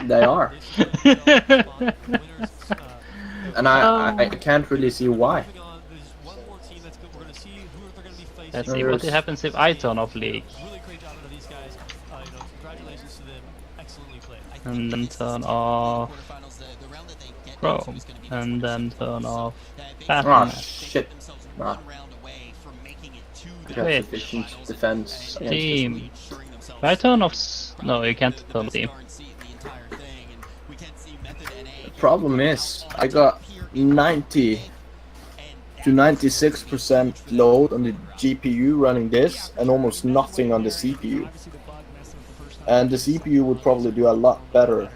They are, and I can't really see why. Let's see what There's happens if I turn off League. And then turn off Chrome. And then turn off ah Battle.net. shit. Nah, I got Twitch. sufficient defense against this one. Steam. Can I turn off... No, you can't turn off Steam. The problem is I got 90 to 96% load on the GPU running this and almost nothing on the CPU. And the CPU would probably do a lot better.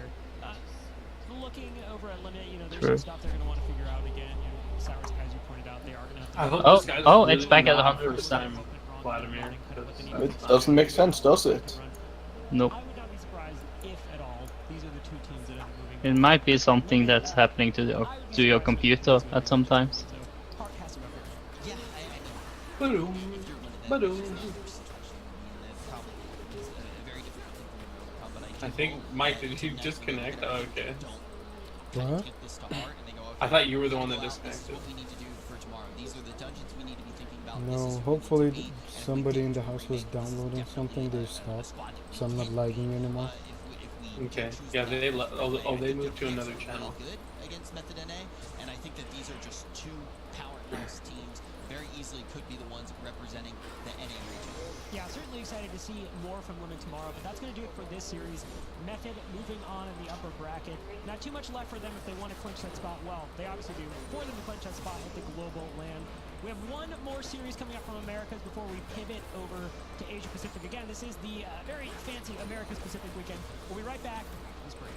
True. I hope Oh, this guy's oh, really it's back at not 100%. first time Vladimir. It doesn't make sense, does it? Nope. It might be something that's happening to your computer at some times. Ba-doom, ba-doom. I think, Mike, did you disconnect? Oh, okay. What? I thought you were the one that disconnected. No, hopefully somebody in the house was downloading something, they stopped, so I'm not lagging anymore. Okay. Yeah, they moved to another channel. Yeah, certainly excited to see more from Limit tomorrow, but that's going to do it for this series. Method moving on in the upper bracket. Not too much left for them if they want to clinch that spot. Well, they obviously do. For them to clinch that spot at the global land. We have one more series coming up from Americas before we pivot over to Asia Pacific. Again, this is the very fancy Americas Pacific weekend. We'll be right back. This break.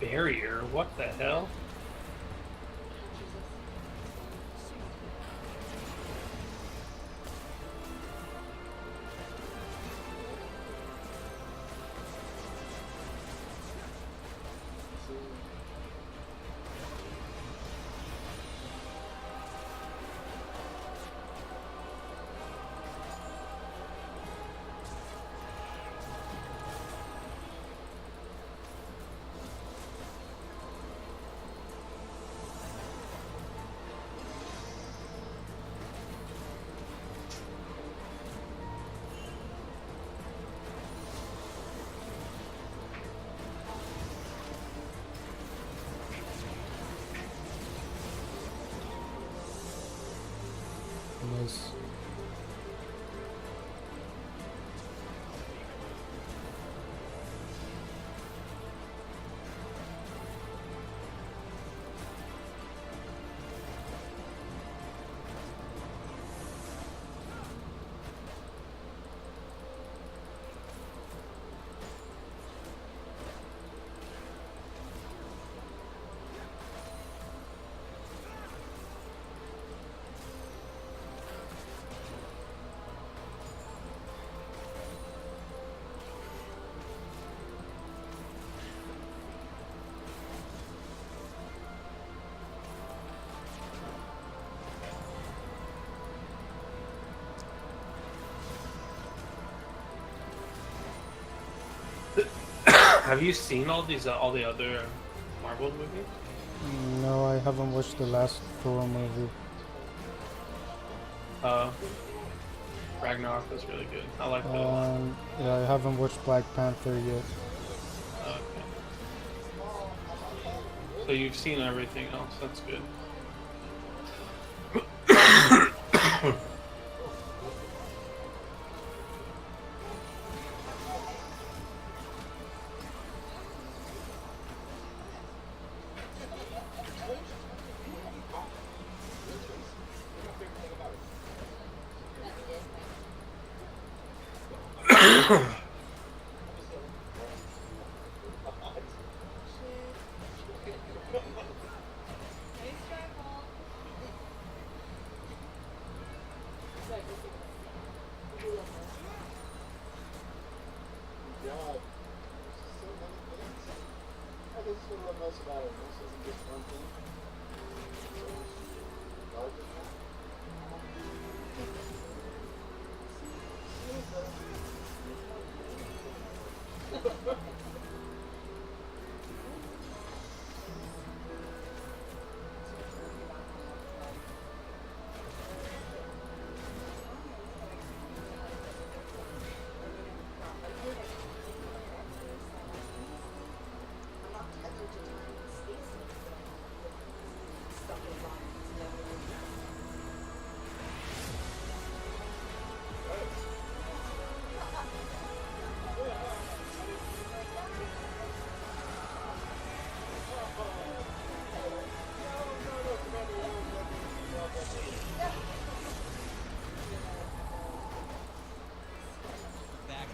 Barrier? What the hell? Nice. Have you seen all the other Marvel movies? No, I haven't watched the last Thor movie. Ragnarok was really good. I like that a lot. Yeah, I haven't watched Black Panther yet. Okay. So you've seen everything else. That's good.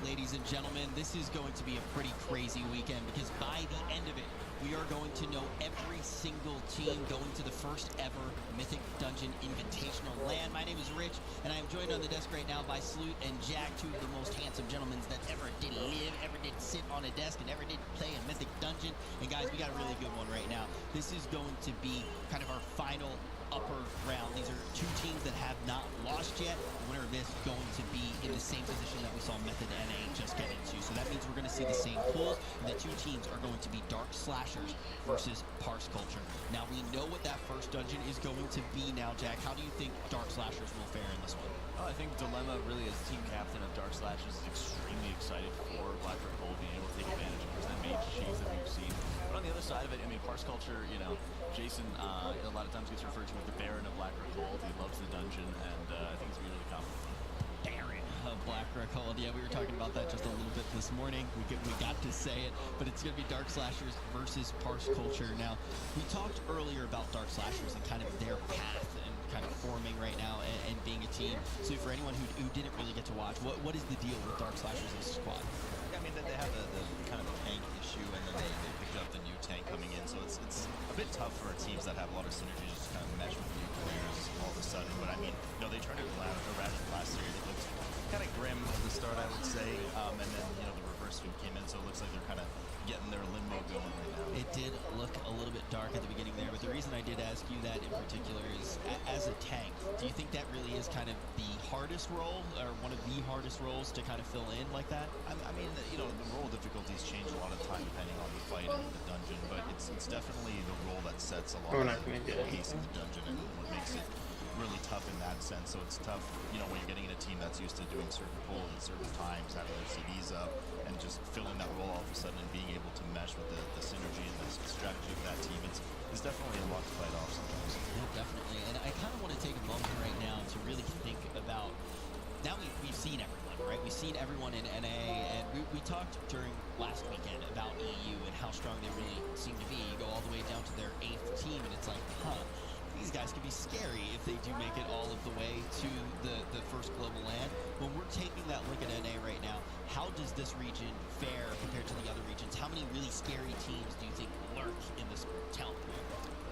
Ladies and gentlemen, this is going to be a pretty crazy weekend because by the end of it, we are going to know every single team going to the first ever Mythic Dungeon Invitational LAN. My name is Rich, and I am joined on the desk right now by Sloot and Jack, two of the most handsome gentlemen that ever did live, ever did sit on a desk, and ever did play a Mythic Dungeon. And guys, we got a really good one right now. This is going to be kind of our final upper round. These are two teams that have not lost yet. The winner of this is going to be in the same position that we saw Method NA just get into. So that means we're going to see the same pools, and the two teams are going to be Dark Slashers versus Parse Culture. Now, we know what that first dungeon is going to be now, Jack. How do you think Dark Slashers will fare in this one? Oh, I think Dilemma, really, as team captain of Dark Slashers, is extremely excited for Black Gold being able to take advantage of that mage cheese that we've seen. But on the other side of it, I mean, Parse Culture, you know, Jason a lot of times gets referred to as the Baron of Black Gold. He loves the dungeon, and I think he's going to be really confident. Baron of Black Gold. Yeah, we were talking about that just a little bit this morning. We got to say it, but it's going to be Dark Slashers versus Parse Culture. Now, we talked earlier about Dark Slashers and kind of their path and kind of forming right now and being a team. So for anyone who didn't really get to watch, what is the deal with Dark Slashers as a squad? I mean, they have the kind of the tank issue, and then they picked up the new tank coming in, so it's a bit tough for teams that have a lot of synergy just kind of mesh with new players all of a sudden. But I mean, you know, they turned it around last year. It looked kind of grim at the start, I would say, and then you know the reverse sweep came in, so it looks like they're kind of getting their limbo going right now. It did look a little bit dark at the beginning there, but the reason I did ask you that in particular is, as a tank, do you think that really is kind of the hardest role, or one of the hardest roles to kind of fill in like that? I mean, you know, the role difficulties change a lot of time depending on the fight and the dungeon, but it's definitely the role that sets a lot of the pace in the dungeon and what makes it really tough in that sense. So it's tough, you know, when you're getting in a team that's used to doing certain pulls at certain times, having their CDs up, and just filling that role all of a sudden and being able to mesh with the synergy and the strategy of that team. It's definitely a lot to fight off sometimes. Yeah, definitely. And I kind of want to take a moment right now to really think about, now we've seen everyone, right? We've seen everyone in NA, and we talked during last weekend about EU and how strong they really seem to be. You go all the way down to their 8th team, and it's like, these guys can be scary if they do make it all of the way to the first global LAN. When we're taking that look at NA right now, how does this region fare compared to the other regions? How many really scary teams do you think lurk in this talent pool?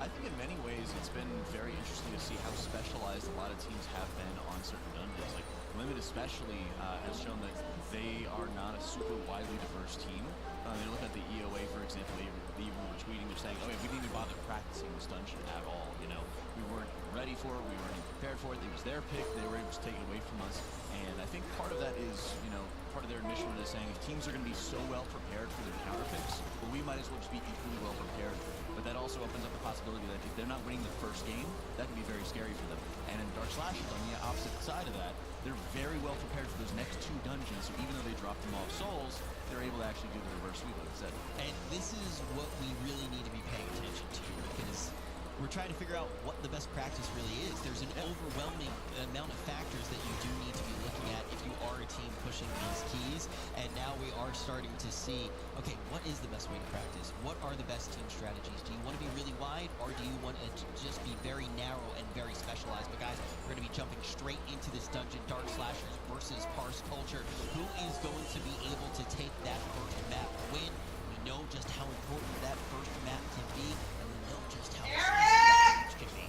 I think in many ways it's been very interesting to see how specialized a lot of teams have been on certain dungeons. Like Limit especially has shown that they are not a super widely diverse team. They look at the EOA, for example, they even were tweeting, they're saying, oh yeah, we didn't even bother practicing this dungeon at all, you know. We weren't ready for it, we weren't even prepared for it, it was their pick, they were able to take it away from us. And I think part of that is, you know, part of their mission is saying if teams are going to be so well prepared for their counter picks, well, we might as well just be equally well prepared. But that also opens up the possibility that if they're not winning the first game, that can be very scary for them. And in Dark Slashers, on the opposite side of that, they're very well prepared for those next 2 dungeons, so even though they dropped them off souls, they're able to actually do the reverse sweep, like I said. And this is what we really need to be paying attention to, because we're trying to figure out what the best practice really is. There's an overwhelming amount of factors that you do need to be looking at if you are a team pushing these keys, and now we are starting to see, okay, what is the best way to practice? What are the best team strategies? Do you want to be really wide, or do you want to just be very narrow and very specialized? But guys, we're going to be jumping straight into this dungeon, Dark Slashers versus Parse Culture. Who is going to be able to take that first map win? We know just how important that first map can be, and we know just how easy can be.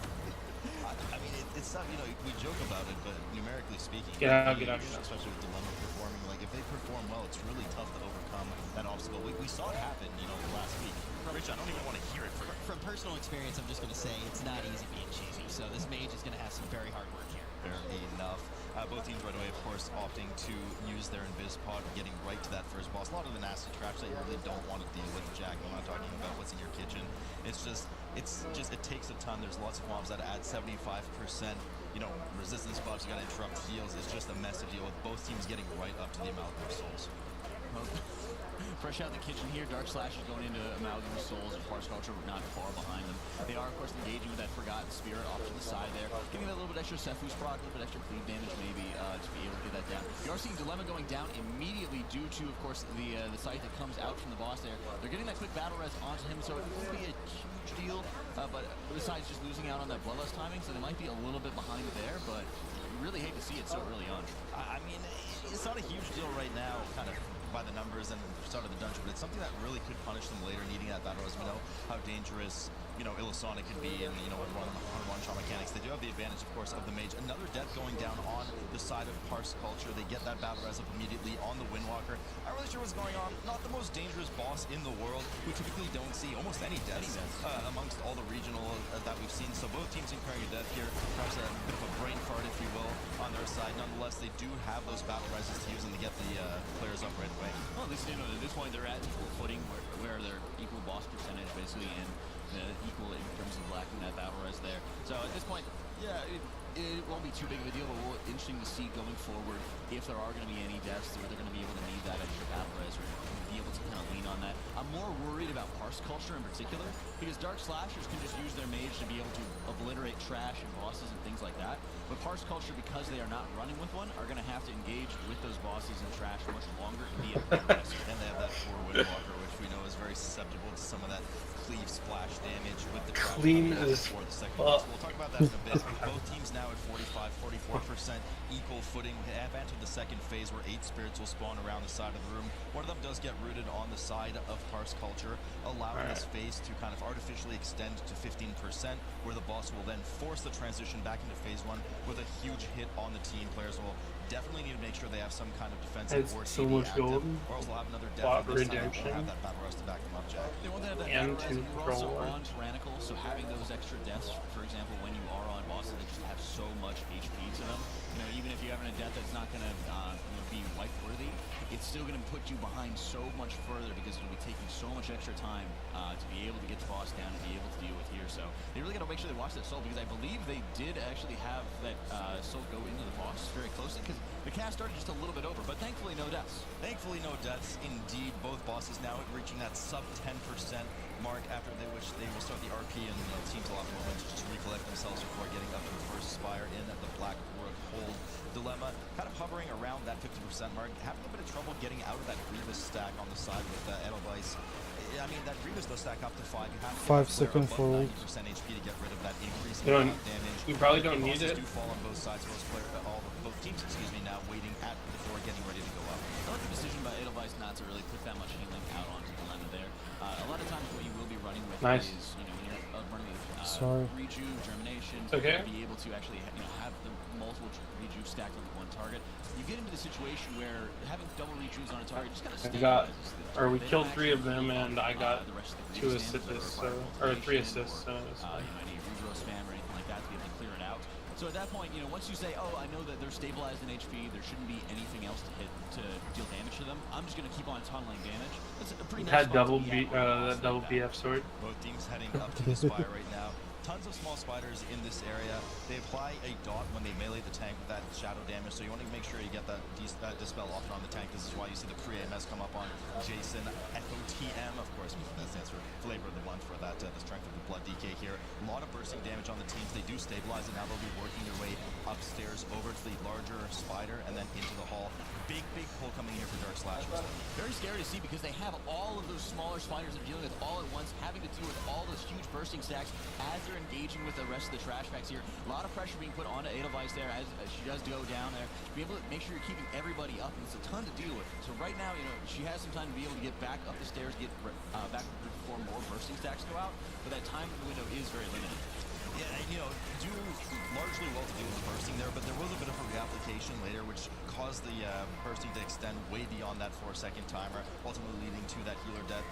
I mean, it's not, you know, we joke about it, but numerically speaking, Get out. especially with Dilemma performing, like if they perform well, it's really tough to overcome that obstacle. We saw it happen, you know, last week. Rich Rich, I don't even want to hear it. From personal experience, I'm just going to say it's not easy being cheesy. So this mage is going to have some very hard work here. Fair enough. Both teams right away, of course, opting to use their Invis pod, getting right to that first boss. A lot of the nasty traps that you really don't want to deal with, Jack. I'm not talking about what's in your kitchen. It takes a ton. There's lots of mobs that add 75%, resistance buffs. You got to interrupt heals. It's just a mess to deal with. Both teams getting right up to the Amalgam Souls. Fresh out of the kitchen here, Dark Slash is going into Amalgam Souls and Parse Culture not far behind them. They are, of course, engaging with that Forgotten Spirit off to the side there, giving that a little bit extra Sephu's proc, a little bit extra cleave damage maybe to be able to get that down. You are seeing Dilemma going down immediately due to, of course, the scythe that comes out from the boss there. They're getting that quick battle res onto him, so it won't be a huge deal, but besides just losing out on that Bloodlust timing, so they might be a little bit behind there, but you really hate to see it so early on. I mean, it's not a huge deal right now, kind of by the numbers and the start of the dungeon, but it's something that really could punish them later, needing that battle as we know how dangerous, Illusonic can be, and, with one shot mechanics. They do have the advantage, of course, of the mage. Another death going down on the side of Parse Culture. They get that battle res up immediately on the Windwalker. Not really sure what's going on. Not the most dangerous boss in the world. We typically don't see almost any deaths amongst all the regional that we've seen. So both teams incurring a death here. Perhaps a bit of a brain fart, if you will, on their side. Nonetheless, they do have those battle reses to use and to get the players up right away. Well, at least, at this point, they're at equal footing where they're equal boss percentage, basically, and equal in terms of lacking that battle res there. So at this point, yeah, it won't be too big of a deal, but we'll interesting to see going forward if there are going to be any deaths, or they're going to be able to need that extra battle res, or be able to kind of lean on that. I'm more worried about Parse Culture in particular, because Dark Slashers can just use their mage to be able to obliterate trash and bosses and things like that. But Parse Culture, because they are not running with one, are going to have to engage with those bosses and trash much longer and be aggressive. And they have that 4 Windwalker, which we know is very susceptible to some of that cleave splash damage with the trap. Clean as for the second boss. We'll talk about that in a bit. Both teams now at 44% equal footing. We have entered the second phase where 8 spirits will spawn around the side of the room. One of them does get rooted on the side of Parse Culture, allowing this phase to kind of artificially extend to 15%, where the boss will then force the transition back into phase 1 with a huge hit on the team. Players will definitely need to make sure they have some kind of defensive or so CD much active, gold. or else they'll have another death. This time Redemption. they'll have that battle rest to back them up, Jack. They want to have that And battle res, and you're also control. on Tyrannical, so having those extra deaths, for example, when you are on bosses that just have so much HP to them, even if you're having a death that's not going to be wipe worthy, it's still going to put you behind so much further, because it'll be taking so much extra time to be able to get the boss down and be able to deal with here. So they really got to make sure they watch that soul, because I believe they did actually have that soul go into the boss very closely, because the cast started just a little bit over, but thankfully no deaths. Thankfully, no deaths. Indeed, both bosses now reaching that sub 10% mark, after which they will start the RP, and teams will have a moment to just recollect themselves before getting up to the first Spire in at the Black Rook Hold. Dilemma kind of hovering around that 50% mark, having a bit of trouble getting out of that Grievous stack on the side with Edelweiss. I mean, that Grievous does stack up to 5. You have to 5 second forward. 90% HP to get rid of that increase in You don't- damage. you probably don't need Bosses it. do fall on both sides. Both teams, now waiting at the door, getting ready to go up. I like the decision by Edelweiss not to really put that much healing out onto Dilemma there. A lot of times what you will be running with Nice. is, when you're running with Sorry. rejuve, germination, Okay. be able to actually have the multiple rejuve stacked on one target. You get into the situation where having double rejuves on a target just kind of We killed 3 of them, and I got the rest of the 2 cleave stands that assists, require or 3 multiplication assists. any regrow spam or anything like that to be able to clear it out. So at that point, once you say, oh, I know that they're stabilized in HP, there shouldn't be anything else to hit to deal damage to them, I'm just going to keep on tunneling damage. That's a pretty nice Had spot to double be at B, when a boss that double like that. BF sword. Both teams heading up to the Spire right now. Tons of small spiders in this area. They apply a dot when they melee the tank with that shadow damage, so you want to make sure you get that dispel off on the tank. This is why you see the pre-AMS come up on Jason. FOTM, of course, that stands for Flavor of the Month for that, the Strength of the Blood DK here. A lot of bursting damage on the teams. They do stabilize, and now they'll be working their way upstairs over to the larger spider and then into the hall. Big pull coming here for Dark Slashers. Very scary to see, because they have all of those smaller spiders they're dealing with all at once, having to deal with all those huge bursting stacks as they're engaging with the rest of the trash packs here. A lot of pressure being put onto Edelweiss there as she does go down there. Be able to make sure you're keeping everybody up, and it's a ton to deal with. So right now, she has some time to be able to get back up the stairs, get back before more bursting stacks go out, but that time window is very limited. Yeah, you know, do largely well to deal with the bursting there, but there was a bit of a reapplication later, which caused the bursting to extend way beyond that 4-second timer, ultimately leading to that healer death.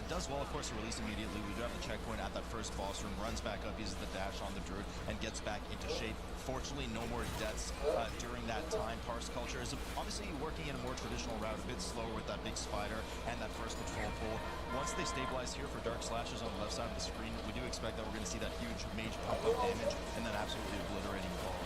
Does well, of course, to release immediately. We do have the checkpoint at that first boss room, runs back up, uses the dash on the druid, and gets back into shape. Fortunately, no more deaths during that time. Parse Culture is obviously working in a more traditional route, a bit slower with that big spider and that first patrol pull. Once they stabilize here for Dark Slashers on the left side of the screen, we do expect that we're going to see that huge mage pump up damage and then absolutely obliterating Paul.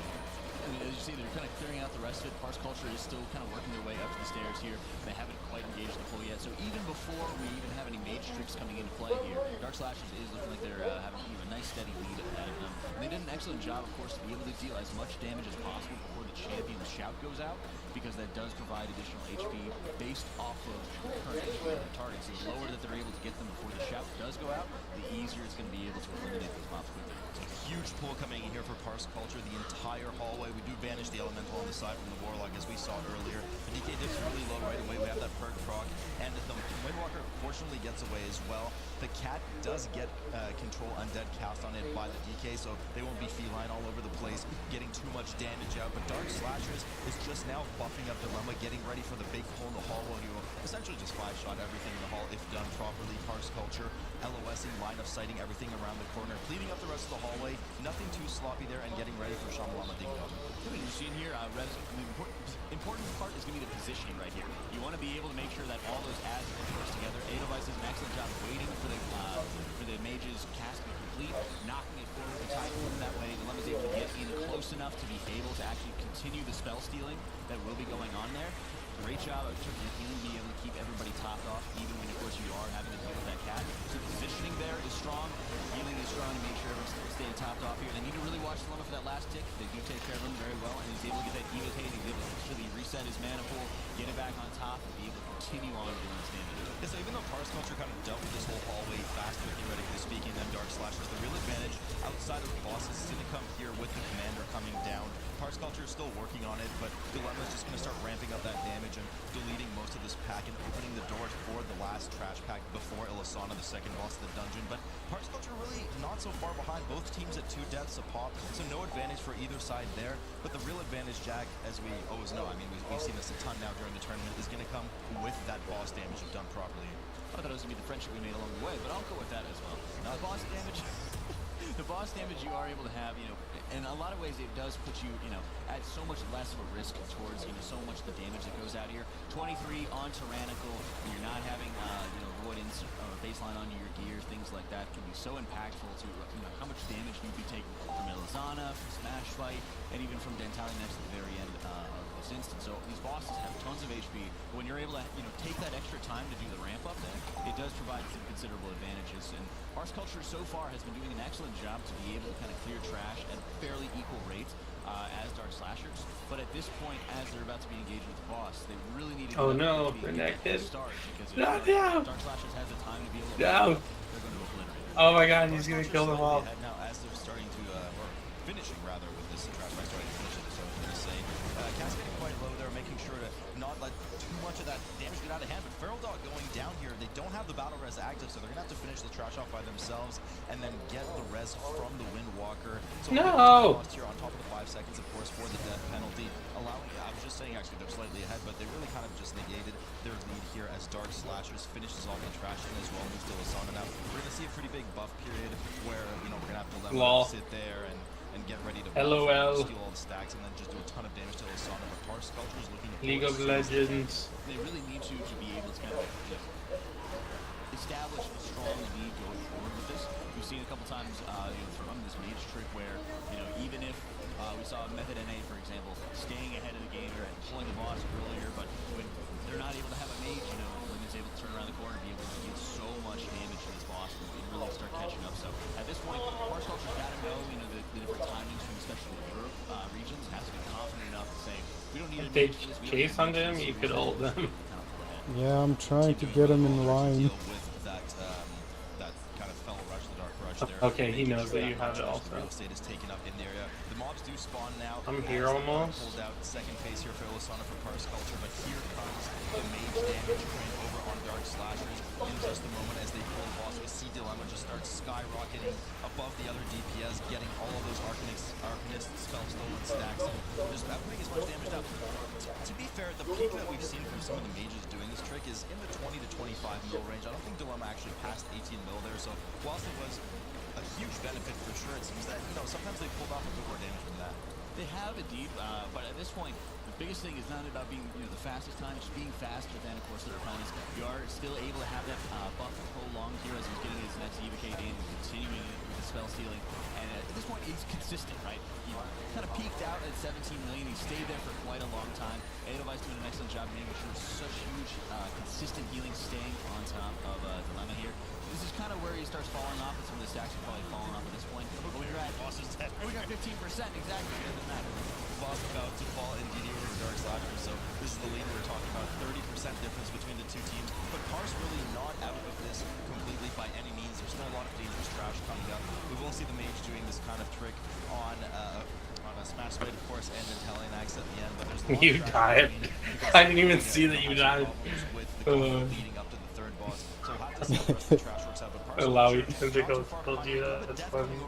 I mean, as you see, they're kind of clearing out the rest of it. Parse Culture is still kind of working their way up the stairs here. They haven't quite engaged the pull yet. So even before we even have any mage tricks coming into play here, Dark Slashers is looking like they're having a nice steady lead ahead of them. And they did an excellent job, of course, to be able to deal as much damage as possible before the champion's shout goes out, because that does provide additional HP based off of the current HP of their targets. So the lower that they're able to get them before the shout does go out, the easier it's going to be able to eliminate those mobs quickly. Huge pull coming in here for Parse Culture, the entire hallway. We do banish the elemental on the side from the Warlock, as we saw earlier. The DK dips really low right away. We have that perk proc, and the Windwalker fortunately gets away as well. The cat does get control undead cast on it by the DK, so they won't be feline all over the place, getting too much damage out. But Dark Slashers is just now buffing up Dilemma, getting ready for the big pull in the hall, where he will essentially just 5-shot everything in the hall if done properly. Parse Culture, LOSing, line of sighting everything around the corner, cleaning up the rest of the hallway. Nothing too sloppy there, and getting ready for Shamalama Ding Dong. What you're seeing here, Rez, the important part is going to be the positioning right here. You want to be able to make sure that all those ads are close together. Edelweiss does an excellent job waiting for the mage's cast to be complete, knocking it forward with time forward that way. Dilemma's able to get in close enough to be able to actually continue the spell stealing that will be going on there. Great job of healing, being able to keep everybody topped off, even when, of course, you are having to deal with that cat. So positioning there is strong, healing is strong to make sure everyone's staying topped off here. They need to really watch Dilemma for that last tick. They do take care of him very well, and he's able to get that evotate, he's able to actually reset his mana pool, get it back on top, and be able to continue on doing his damage. Yeah, so even though Parse Culture kind of dealt with this whole hallway faster, theoretically speaking, than Dark Slashers, the real advantage outside of the bosses is going to come here with the commander coming down. Parse Culture is still working on it, but Dilemma is just going to start ramping up that damage and deleting most of this pack and opening the doors for the last trash pack before Ilisana, the second boss of the dungeon. But Parse Culture really not so far behind. Both teams at 2 deaths a pop, so no advantage for either side there. But the real advantage, Jack, as we always know, I mean, we've seen this a ton now during the tournament, is going to come with that boss damage if done properly. I thought it was going to be the friendship we made along the way, but I'll go with that as well. Now, the boss damage... The boss damage you are able to have, in a lot of ways it does put you, at so much less of a risk towards, so much of the damage that goes out here. 23 on Tyrannical, and you're not having, avoidance or baseline onto your gear, things like that can be so impactful to, how much damage you can take from Ilisana, from Smash Fight, and even from Dentali next at the very end of this instance. So these bosses have tons of HP. When you're able to, take that extra time to do the ramp up there, it does provide some considerable advantages. And Parse Culture so far has been doing an excellent job to be able to kind of clear trash at fairly equal rates as Dark Slashers. But at this point, as they're about to be engaged with the boss, they really need to connected. Start because No. Dark Slashers has the time to be able to they're going to obliterate it. Oh my god, he's gonna kill them all. Now, as they're starting to, or finishing rather, with this trash pack, starting to finish it, so I was going to say, cascading quite low there, making sure to not let too much of that damage get out of hand. But Feral Dog going down here, they don't have the battle res active, so they're going to have to finish the trash off by themselves and then get the res from the Windwalker. So no! Here on top of the 5 seconds, of course, for the death penalty, allowing, I was just saying actually they're slightly ahead, but they really kind of just negated their lead here as Dark Slashers finishes off the trashing as well, moves to Ilisana. Now, we're going to see a pretty big buff period where, we're going to have to let them sit there and get ready to LOL. steal all the stacks and then just do a ton of damage to Ilisana. But Parse Culture is looking at League of Legends. They really need to be able to kind of establish a strong lead going forward with this. We've seen a couple times, from this mage trick where, even if we saw Method NA, for example, staying ahead of the game or pulling the boss earlier, but when they're not able to have a mage, when it's able to turn around the corner and be able to get so much damage to this boss and really start catching up. So at this point, Parse Culture's got to know, the different timings from especially the Europe regions, has to be confident enough to say, we don't need If they chase on them, you could ult them. Yeah, I'm trying to get him in line. With that kind of fell rush, the dark rush there. Okay, he knows that you have it also. Real estate is taken up in the area. The mobs do spawn now. I'm here almost. Pulled out second phase here for Ilisana for Parse Culture, but here comes the mage damage train over on Dark Dark Slashers in just a moment as they pull the boss. We see Dilemma just start skyrocketing above the other DPS, getting all of those Arcanist spell stolen stacks, and just putting as much damage down. To be fair, the peak that we've seen from some of the mages doing this trick is in the 20 to 25 mil range. I don't think Dilemma actually passed 18 mil there, so whilst it was a huge benefit for sure, it seems that, you know, sometimes they pulled off a bit more damage from that. They have a deep, but at this point, the biggest thing is not about being, you know, the fastest time, just being faster than, of course, their opponents. You are still able to have that buff prolonged here as he's getting his next evocation in, continuing with the spell stealing. And at this point, he's consistent, right? He kind of peaked out at 17 million. He stayed there for quite a long time. Edelweiss doing an excellent job making sure such huge, consistent healing staying on top of Dilemma here. This is kind of where he starts falling off, and some of the stacks are probably falling off at this point. But we're at, we got 15%, exactly, it doesn't matter. Boss about to fall indeed here with Dark Slashers, so this is the lead we're talking about, 30% difference between the two teams. But Parse really not out of this completely by any means. There's still a lot of dangerous trash coming up. We will see the mage doing this kind of trick on a Smash Blade, of course, and then Talionax at the end. But there's a lot You of died. I didn't even see that you died. With the combo leading up to the third boss. So we'll have to see how the rest of the trash works out. But Parse Allow you to told you that. That's funny.